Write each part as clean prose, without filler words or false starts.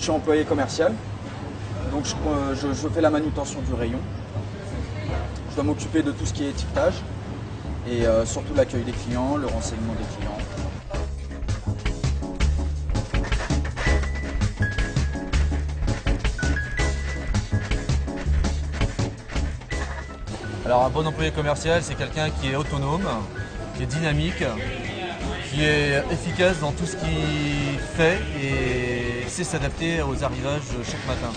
Je suis employé commercial, donc je fais la manutention du rayon. Je dois m'occuper de tout ce qui est étiquetage et surtout l'accueil des clients, le renseignement des clients. Alors un bon employé commercial, c'est quelqu'un qui est autonome, qui est dynamique, qui est efficace dans tout ce qu'il fait et sait s'adapter aux arrivages chaque matin.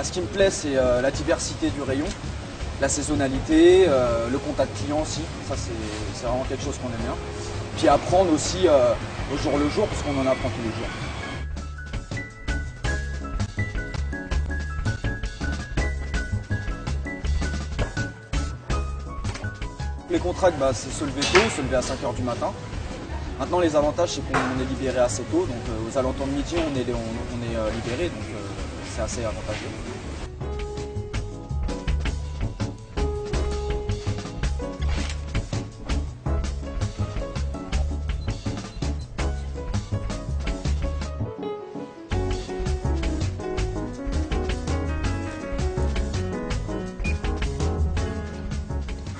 Ce qui me plaît, c'est la diversité du rayon, la saisonnalité, le contact client aussi. Ça, c'est vraiment quelque chose qu'on aime bien. Puis apprendre aussi au jour le jour, parce qu'on en apprend tous les jours. Les contracts, c'est se lever tôt, se lever à 5 h du matin. Maintenant, les avantages, c'est qu'on est libéré assez tôt. Donc aux alentours de midi, on est libéré. Donc c'est assez avantageux.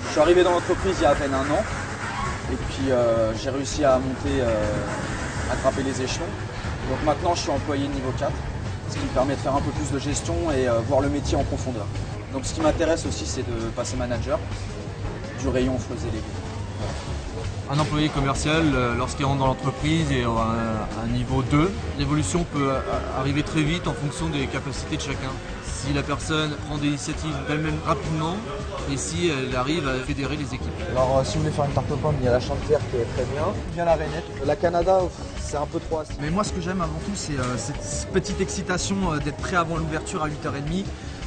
Je suis arrivé dans l'entreprise il y a à peine 1 an et puis j'ai réussi à monter, à grimper les échelons. Donc maintenant je suis employé niveau 4, ce qui me permet de faire un peu plus de gestion et voir le métier en profondeur. Donc ce qui m'intéresse aussi, c'est de passer manager du rayon fruits et légumes. Un employé commercial, lorsqu'il rentre dans l'entreprise et à un niveau 2, l'évolution peut arriver très vite en fonction des capacités de chacun. Si la personne prend des initiatives d'elle-même rapidement et si elle arrive à fédérer les équipes. Alors si vous voulez faire une tarte aux pommes, il y a la chantière qui est très bien. Bien la rainette. La Canada, c'est un peu trop acide. Mais moi ce que j'aime avant tout, c'est cette petite excitation d'être prêt avant l'ouverture à 8 h 30.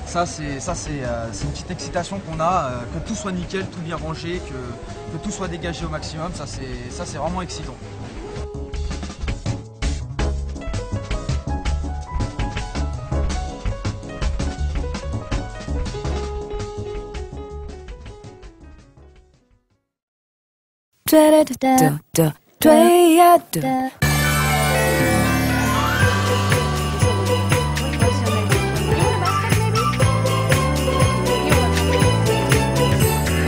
Ça c'est une petite excitation qu'on a, que tout soit nickel, tout bien rangé, que tout soit dégagé au maximum. Ça c'est vraiment excitant.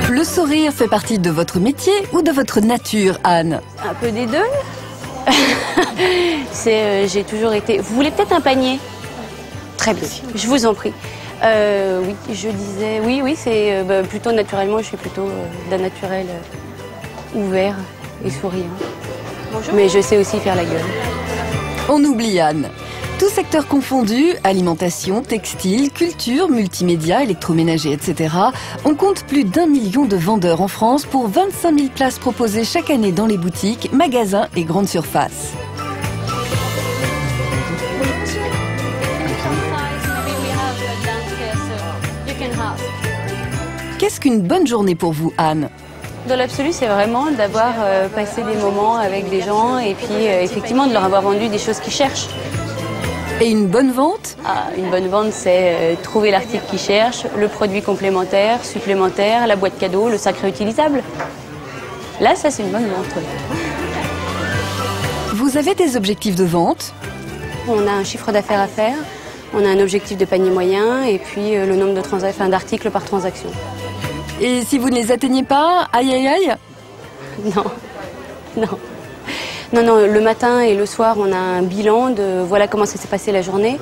Le sourire fait partie de votre métier ou de votre nature, Anne? Un peu des deux. J'ai toujours été... Vous voulez peut-être un panier? Très bien, je vous en prie. Oui, je disais... Oui, c'est plutôt naturellement, je suis plutôt d'un naturel ouvert et souriant. Bonjour. Mais je sais aussi faire la gueule. On oublie Anne. Tout secteur confondu, alimentation, textile, culture, multimédia, électroménager, etc. On compte plus d'1 million de vendeurs en France pour 25 000 places proposées chaque année dans les boutiques, magasins et grandes surfaces. Qu'est-ce qu'une bonne journée pour vous, Anne? Dans l'absolu, c'est vraiment d'avoir passé des moments avec des gens et puis effectivement de leur avoir vendu des choses qu'ils cherchent. Et une bonne vente? Une bonne vente, c'est trouver l'article qu'ils cherchent, le produit complémentaire, supplémentaire, la boîte cadeau, le sac réutilisable. Là, ça, c'est une bonne vente. Vous avez des objectifs de vente? On a un chiffre d'affaires à faire, on a un objectif de panier moyen et puis le nombre d'articles par transaction. Et si vous ne les atteignez pas, aïe aïe aïe? Non, le matin et le soir, on a un bilan de voilà comment ça s'est passé la journée,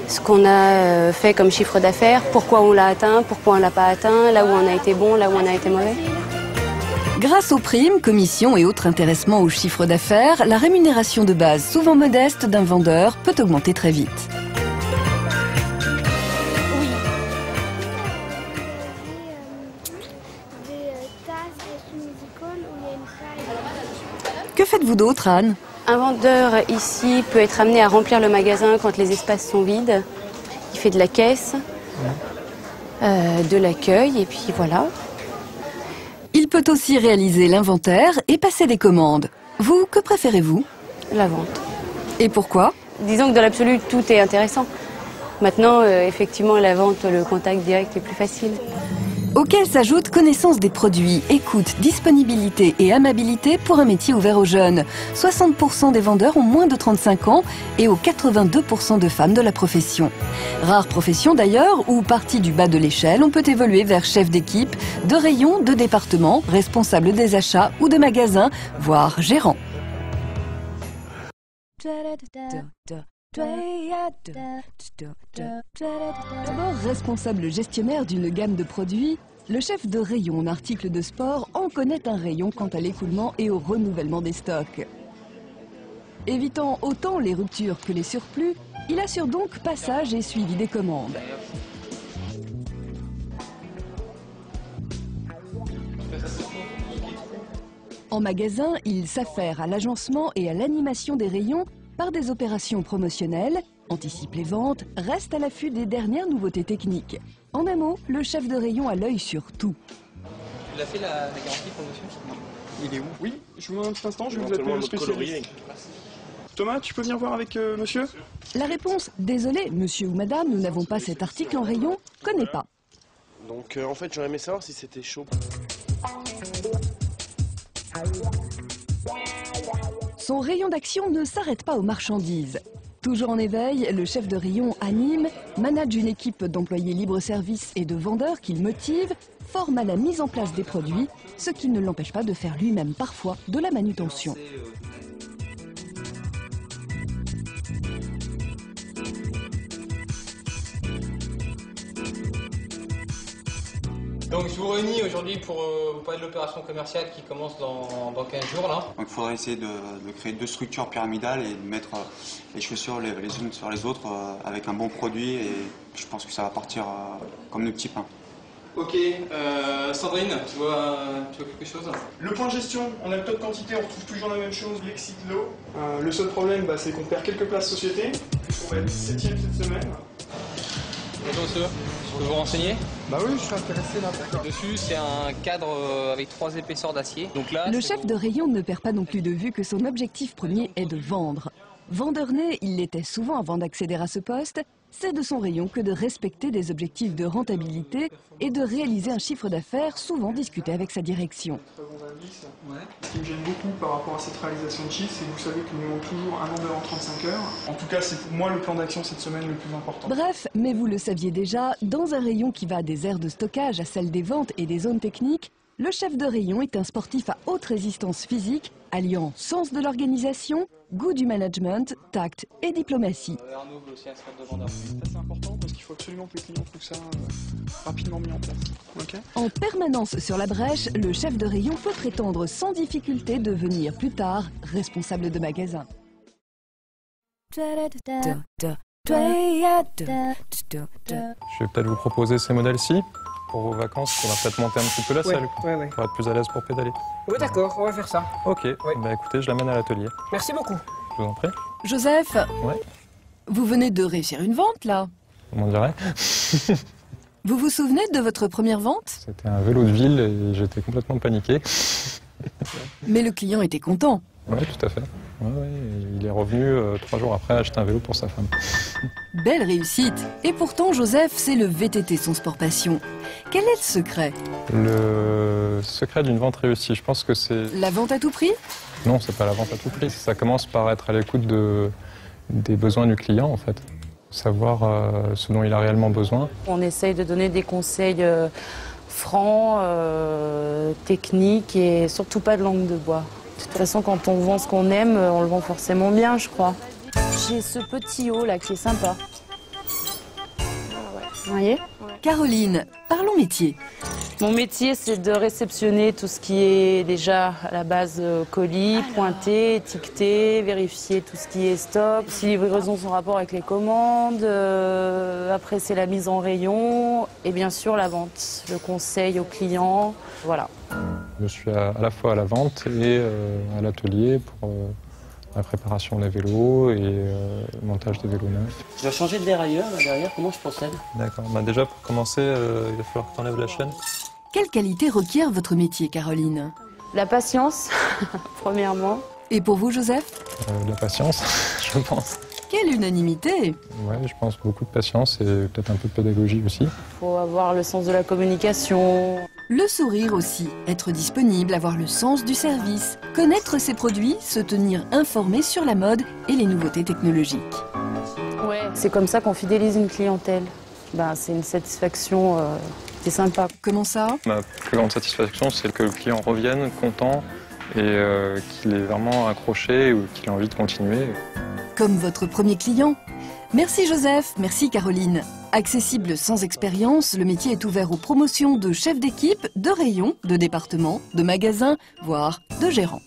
ce qu'on a fait comme chiffre d'affaires, pourquoi on l'a atteint, pourquoi on ne l'a pas atteint, là où on a été bon, là où on a été mauvais. Grâce aux primes, commissions et autres intéressements au chiffre d'affaires, la rémunération de base, souvent modeste, d'un vendeur peut augmenter très vite. Que faites-vous d'autre, Anne? Un vendeur ici peut être amené à remplir le magasin quand les espaces sont vides. Il fait de la caisse, de l'accueil et puis voilà. Il peut aussi réaliser l'inventaire et passer des commandes. Vous, que préférez-vous? La vente. Et pourquoi? Disons que dans l'absolu, tout est intéressant. Maintenant, effectivement, la vente, le contact direct est plus facile. Auquel s'ajoute connaissance des produits, écoute, disponibilité et amabilité pour un métier ouvert aux jeunes. 60% des vendeurs ont moins de 35 ans et aux 82% de femmes de la profession. Rare profession d'ailleurs, où parti du bas de l'échelle, on peut évoluer vers chef d'équipe, de rayon, de département, responsable des achats ou de magasin, voire gérant. D'abord responsable gestionnaire d'une gamme de produits, le chef de rayon en articles de sport en connaît un rayon quant à l'écoulement et au renouvellement des stocks. Évitant autant les ruptures que les surplus, il assure donc passage et suivi des commandes. En magasin, il s'affaire à l'agencement et à l'animation des rayons par des opérations promotionnelles, anticipe les ventes, reste à l'affût des dernières nouveautés techniques. En un mot, le chef de rayon a l'œil sur tout. Il a fait la garantie pour monsieur? Il est où? Oui, je vous demande un petit instant, je vais vous appeler le spécialiste. Thomas, tu peux venir voir avec monsieur? La réponse, désolé, monsieur ou madame, nous n'avons pas cet article en rayon, connaît pas. Donc en fait, j'aurais aimé savoir si c'était chaud. Son rayon d'action ne s'arrête pas aux marchandises. Toujours en éveil, le chef de rayon anime, manage une équipe d'employés libre-service et de vendeurs qu'il motive, forme à la mise en place des produits, ce qui ne l'empêche pas de faire lui-même parfois de la manutention. Donc je vous réunis aujourd'hui pour vous parler de l'opération commerciale qui commence dans 15 jours là. Donc il faudrait essayer de créer 2 structures pyramidales et de mettre les chaussures les unes sur les autres avec un bon produit, et je pense que ça va partir comme le petit pain. Ok, Sandrine, tu vois quelque chose? Le point de gestion, on a le taux de quantité, on retrouve toujours la même chose, l'exit de l'eau. Le seul problème, c'est qu'on perd quelques places société, puisqu'on va être 7e cette semaine. Bonjour monsieur, je peux vous renseigner? Bah oui, je suis intéressé là. Dessus, c'est un cadre avec 3 épaisseurs d'acier. Donc là, le chef de rayon ne perd pas non plus de vue que son objectif premier est de vendre. Vendeur né, il l'était souvent avant d'accéder à ce poste. C'est de son rayon que de respecter des objectifs de rentabilité et de réaliser un chiffre d'affaires souvent discuté avec sa direction. Ce qui me gêne beaucoup par rapport à cette réalisation de chiffre, c'est que vous savez qu'il nous manque toujours un vendeur en 35 heures. En tout cas, c'est pour moi le plan d'action cette semaine le plus important. Bref, mais vous le saviez déjà, dans un rayon qui va des aires de stockage à celles des ventes et des zones techniques, le chef de rayon est un sportif à haute résistance physique, alliant sens de l'organisation, goût du management, tact et diplomatie. Arnaud veut aussi un squat de vendeur. Ça c'est important parce qu'il faut absolument que les clients trouvent ça rapidement mis en place. Okay. En permanence sur la brèche, le chef de rayon peut prétendre sans difficulté devenir plus tard responsable de magasin. Je vais peut-être vous proposer ces modèles-ci. Pour vos vacances, il faudra peut-être monter un petit peu la selle pour être plus à l'aise pour pédaler. Oui, d'accord, on va faire ça. Ok, bah écoutez, je l'amène à l'atelier. Merci beaucoup. Je vous en prie. Joseph, vous venez de réussir une vente là. Comment on dirait? Vous vous souvenez de votre première vente? C'était un vélo de ville et j'étais complètement paniqué. Mais le client était content. Oui, tout à fait. Ouais, il est revenu 3 jours après acheter un vélo pour sa femme. Belle réussite. Et pourtant, Joseph, c'est le VTT, son sport passion. Quel est le secret? Le secret d'une vente réussie, je pense que c'est... La vente à tout prix? Non, c'est pas la vente à tout prix. Ça commence par être à l'écoute des besoins du client, en fait. Savoir ce dont il a réellement besoin. On essaye de donner des conseils francs, techniques et surtout pas de langue de bois. De toute façon, quand on vend ce qu'on aime, on le vend forcément bien, je crois. J'ai ce petit haut là qui est sympa. Vous voyez? Caroline, parlons métier. Mon métier, c'est de réceptionner tout ce qui est déjà à la base colis, pointer, étiqueter, vérifier tout ce qui est stock, si les livraisons sont en rapport avec les commandes. Après, c'est la mise en rayon et bien sûr la vente, le conseil aux clients. Voilà. Je suis à la fois à la vente et à l'atelier pour la préparation des vélos et le montage des vélos neufs. Je dois changer de dérailleur là derrière, comment je procède? D'accord, bah déjà pour commencer, il va falloir que tu enlèves la chaîne. Quelle qualité requiert votre métier, Caroline? La patience, premièrement. Et pour vous, Joseph? La patience, je pense. Quelle unanimité! Ouais, je pense beaucoup de patience et peut-être un peu de pédagogie aussi. Il faut avoir le sens de la communication. Le sourire aussi, être disponible, avoir le sens du service, connaître ses produits, se tenir informé sur la mode et les nouveautés technologiques. Ouais. C'est comme ça qu'on fidélise une clientèle. C'est une satisfaction, c'est sympa. Comment ça? Ma plus grande satisfaction, c'est que le client revienne content et qu'il est vraiment accroché ou qu'il ait envie de continuer. Comme votre premier client. Merci Joseph, merci Caroline. Accessible sans expérience, le métier est ouvert aux promotions de chefs d'équipe, de rayons, de départements, de magasins, voire de gérants.